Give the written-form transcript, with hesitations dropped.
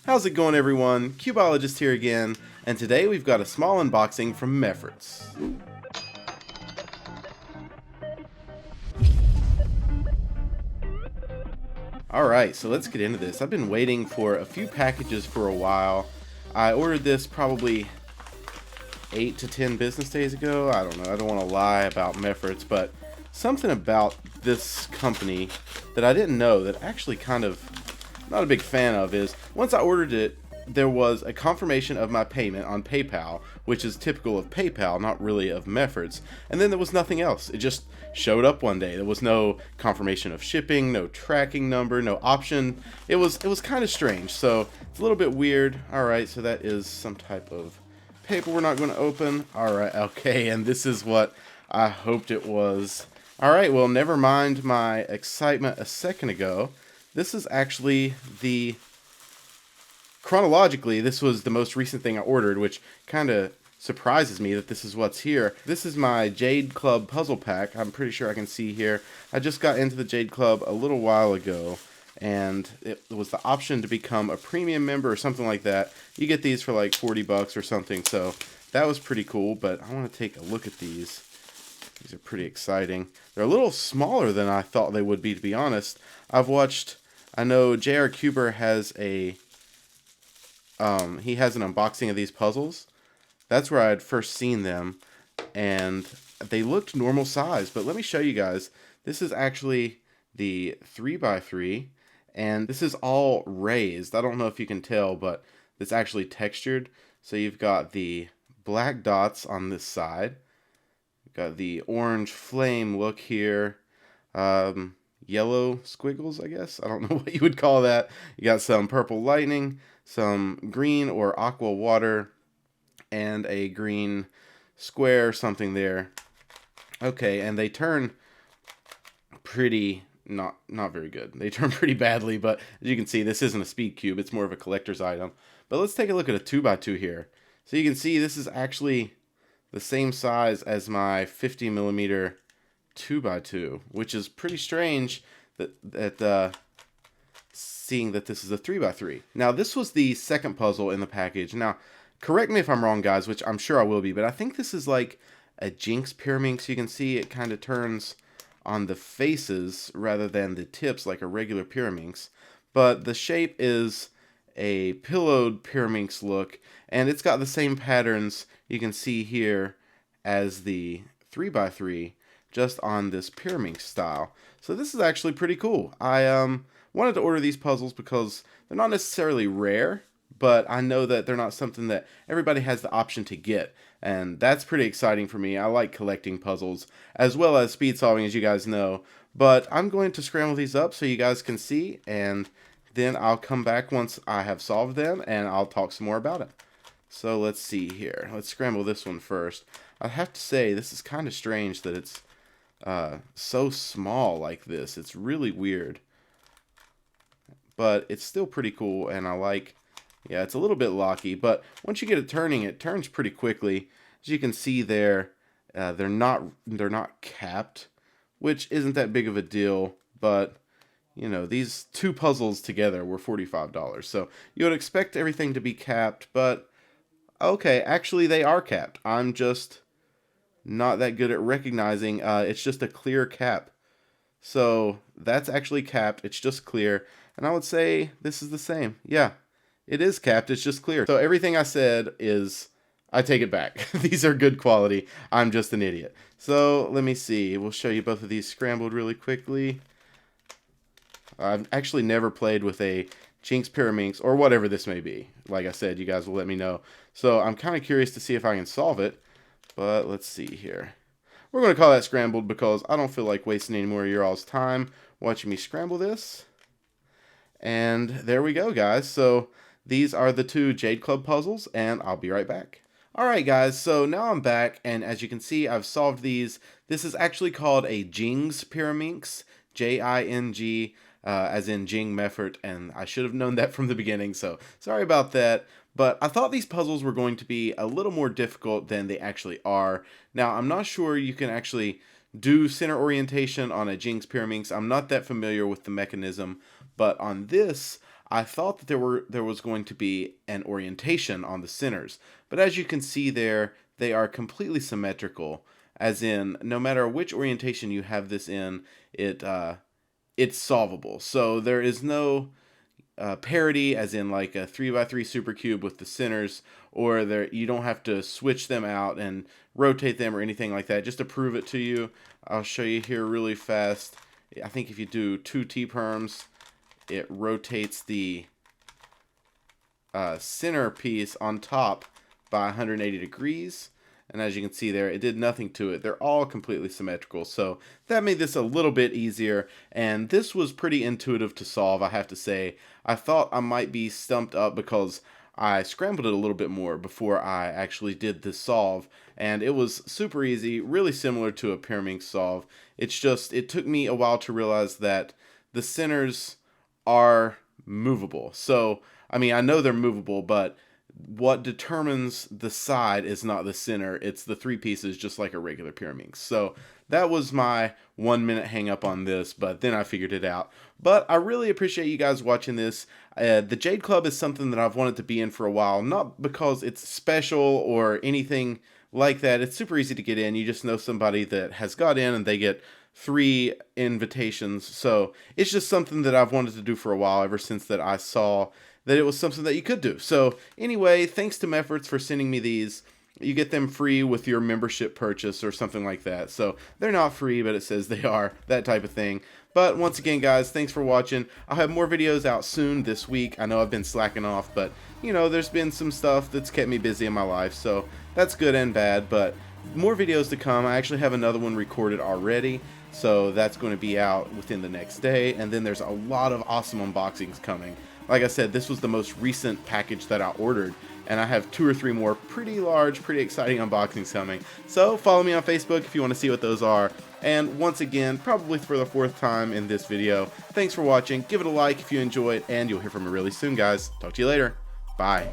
How's it going, everyone? Cubeologist here again, and today we've got a small unboxing from Meffert's. Alright, so let's get into this. I've been waiting for a few packages for a while. I ordered this probably 8 to 10 business days ago. I don't know, I don't want to lie about Meffert's, but something about this company that I didn't know that actually kind of not a big fan of is once I ordered it, there was a confirmation of my payment on PayPal, which is typical of PayPal, not really of Meffert's, and then there was nothing else. It just showed up one day. There was no confirmation of shipping, no tracking number, no option. It was kind of strange, so it's a little bit weird. Alright, so that is some type of paper we're not going to open. Alright, okay, and this is what I hoped it was. Alright, well, never mind my excitement a second ago. This is actually chronologically, this was the most recent thing I ordered, which kind of surprises me that this is what's here. This is my Jade Club puzzle pack. I'm pretty sure I can see here. I just got into the Jade Club a little while ago, and it was the option to become a premium member or something like that. You get these for like 40 bucks or something, so that was pretty cool, but I want to take a look at these. These are pretty exciting. They're a little smaller than I thought they would be, to be honest. I know J.R. Cuber has he has an unboxing of these puzzles. That's where I had first seen them, and they looked normal size, but let me show you guys. This is actually the 3x3, and this is all raised. I don't know if you can tell, but it's actually textured. So you've got the black dots on this side. You've got the orange flame look here. Yellow squiggles, I guess. I don't know what you would call that. You got some purple lightning, some green or aqua water, and a green square something there. Okay, and they turn pretty not very good. They turn pretty badly, but as you can see, this isn't a speed cube. It's more of a collector's item. But let's take a look at a 2x2 here. So you can see this is actually the same size as my 50mm 2x2, which is pretty strange that seeing that this is a 3x3. Now, this was the second puzzle in the package. Now, correct me if I'm wrong, guys, which I'm sure I will be, but I think this is like a Jinx pyramid. So you can see it kind of turns on the faces rather than the tips like a regular pyramid. But the shape is a pillowed pyramid look, and it's got the same patterns you can see here as the 3x3, just on this pyramid style. So this is actually pretty cool. I wanted to order these puzzles because they're not necessarily rare, but I know that they're not something that everybody has the option to get, and that's pretty exciting for me. I like collecting puzzles as well as speed solving, as you guys know, but I'm going to scramble these up so you guys can see, and then I'll come back once I have solved them and I'll talk some more about it. So let's see here. Let's scramble this one first. I have to say, this is kind of strange that it's so small like this. It's really weird, but it's still pretty cool, and I like, yeah, it's a little bit locky, but once you get it turning, it turns pretty quickly. As you can see there, they're not capped, which isn't that big of a deal, but you know, these two puzzles together were $45, so you would expect everything to be capped, but okay, actually they are capped. I'm just not that good at recognizing. It's just a clear cap, so that's actually capped. It's just clear, and I would say this is the same. Yeah, it is capped. It's just clear. So everything I said is, I take it back. These are good quality. I'm just an idiot. So let me see. We'll show you both of these scrambled really quickly. I've actually never played with a Jinx Pyraminx or whatever this may be. Like I said, you guys will let me know. So I'm kind of curious to see if I can solve it. But let's see here. We're going to call that scrambled because I don't feel like wasting any more of your all's time watching me scramble this. And there we go, guys. So these are the two Jade Club puzzles, and I'll be right back. Alright, guys, so now I'm back, and as you can see, I've solved these. This is actually called a Jing's Pyraminx, J-I-N-G, as in Jing Meffert, and I should have known that from the beginning, so sorry about that. But I thought these puzzles were going to be a little more difficult than they actually are. Now, I'm not sure you can actually do center orientation on a Jinx Pyraminx. I'm not that familiar with the mechanism, but on this, I thought that there was going to be an orientation on the centers, but as you can see there, they are completely symmetrical, as in no matter which orientation you have this in, it's solvable. So there is no parity, as in like a 3x3 supercube with the centers, or there you don't have to switch them out and rotate them or anything like that. Just to prove it to you, I'll show you here really fast. I think if you do 2 T-perms, it rotates the center piece on top by 180 degrees. And as you can see there, it did nothing to it. They're all completely symmetrical. So that made this a little bit easier. And this was pretty intuitive to solve, I have to say. I thought I might be stumped up because I scrambled it a little bit more before I actually did this solve. And it was super easy, really similar to a pyramid solve. It's just, it took me a while to realize that the centers are movable. So, I mean, I know they're movable, but what determines the side is not the center, it's the 3 pieces, just like a regular pyramid. So that was my 1 minute hang up on this, but then I figured it out. But I really appreciate you guys watching this. The Jade Club is something that I've wanted to be in for a while, not because it's special or anything like that. It's super easy to get in. You just know somebody that has got in and they get 3 invitations. So it's just something that I've wanted to do for a while, ever since that I saw that it was something that you could do. So anyway, thanks to Meffert for sending me these. You get them free with your membership purchase or something like that. So they're not free, but it says they are, that type of thing. But once again, guys, thanks for watching. I'll have more videos out soon this week. I know I've been slacking off, but you know, there's been some stuff that's kept me busy in my life, so that's good and bad. But more videos to come. I actually have another one recorded already, so that's going to be out within the next day. And then there's a lot of awesome unboxings coming. Like I said, this was the most recent package that I ordered, and I have 2 or 3 more pretty large, pretty exciting unboxings coming. So follow me on Facebook if you want to see what those are. And once again, probably for the 4th time in this video, thanks for watching. Give it a like if you enjoyed, and you'll hear from me really soon, guys. Talk to you later. Bye.